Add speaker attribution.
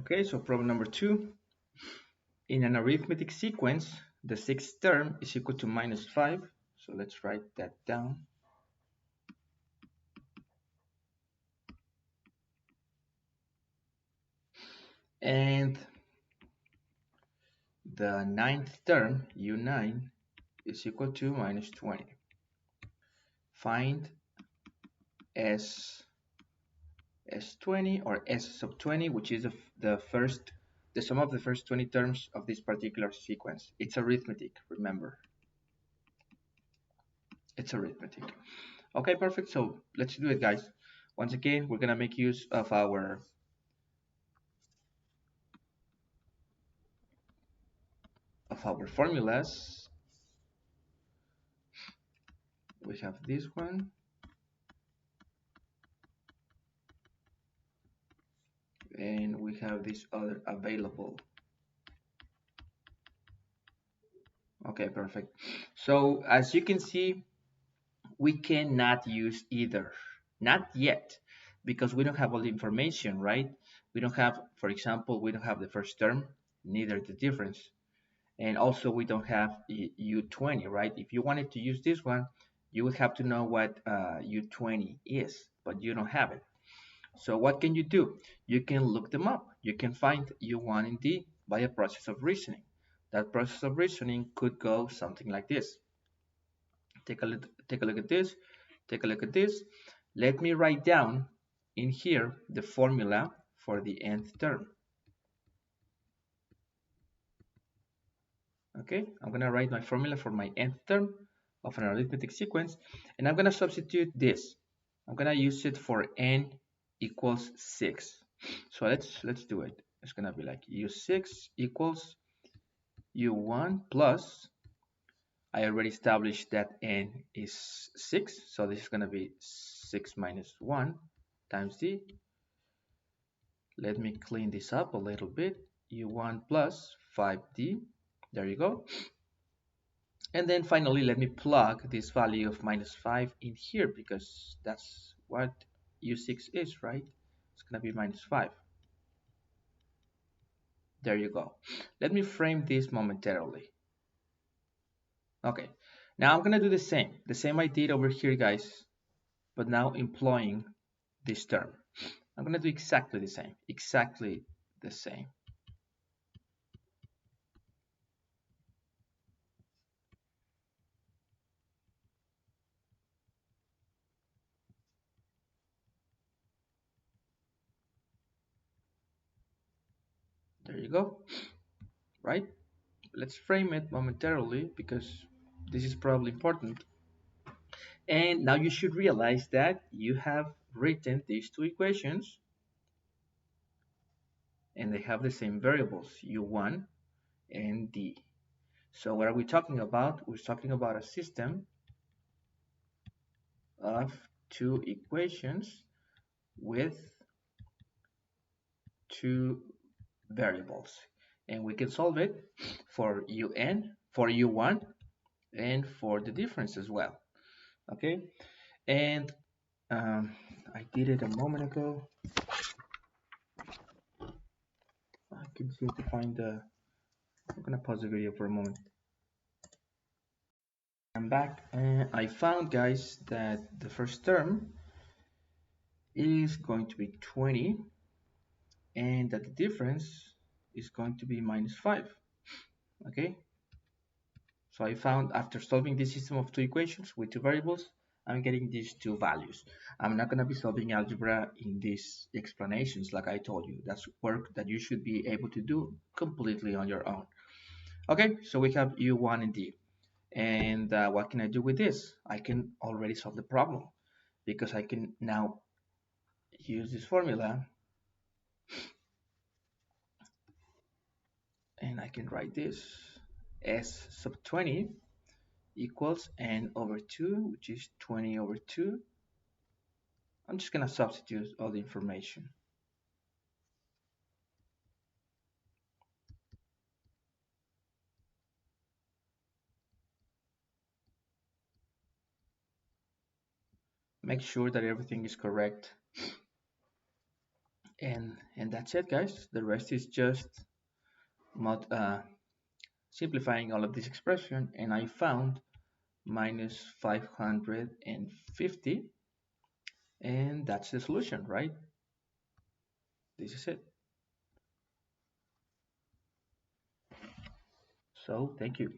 Speaker 1: Okay, so problem number 2. In an arithmetic sequence, the sixth term is equal to minus 5. So let's write that down. And the ninth term, U9, is equal to minus 20. Find S20 or S sub 20, which is the sum of the first 20 terms of this particular sequence. It's arithmetic, remember. It's arithmetic. Okay, perfect. So let's do it, guys. Once again, we're gonna make use of our formulas. We have this one, and we have this other available. Okay, perfect. So as you can see, we cannot use either, not yet, because we don't have all the information, right? We don't have, for example, we don't have the first term, neither the difference, and also we don't have U20, right? If you wanted to use this one, you would have to know what U20 is, but you don't have it. So what can you do? You can look them up. You can find U1 and D by a process of reasoning. That process of reasoning could go something like this. Take a look at this. Take a look at this. Let me write down in here the formula for the nth term. Okay, I'm gonna write my formula for my nth term of an arithmetic sequence, and I'm gonna substitute this. I'm gonna use it for n equals 6. So let's do it. It's gonna be like u6 equals u1 plus, I already established that n is 6, so this is gonna be 6 minus 1 times d. Let me clean this up a little bit. u1 plus 5d. There you go. And then finally, let me plug this value of minus 5 in here because that's what u6 is, right? It's going to be minus 5. There you go. Let me frame this momentarily. Okay, now I'm going to do the same I did over here, guys, but now employing this term. I'm going to do exactly the same, There you go, right? Let's frame it momentarily because this is probably important. And now you should realize that you have written these two equations and they have the same variables, u1 and d. So what are we talking about? We're talking about a system of two equations with two variables. And we can solve it for for u1, and for the difference as well. Okay, and I did it a moment ago. I can seem to find the. I'm gonna pause the video for a moment. I'm back, and I found, guys, that the first term is going to be 20, and that the difference is going to be minus 5. Okay, so I found, after solving this system of two equations with two variables, I'm getting these two values. I'm not going to be solving algebra in these explanations like I told you. That's work that you should be able to do completely on your own. Okay, so we have u1 and d. And what can I do with this? I can already solve the problem because I can now use this formula and I can write this s sub 20 equals n over 2, which is 20 over 2. I'm just going to substitute all the information. Make sure that everything is correct. And that's it, guys. The rest is just mod, simplifying all of this expression, and I found minus 550, and that's the solution, right? This is it. So thank you.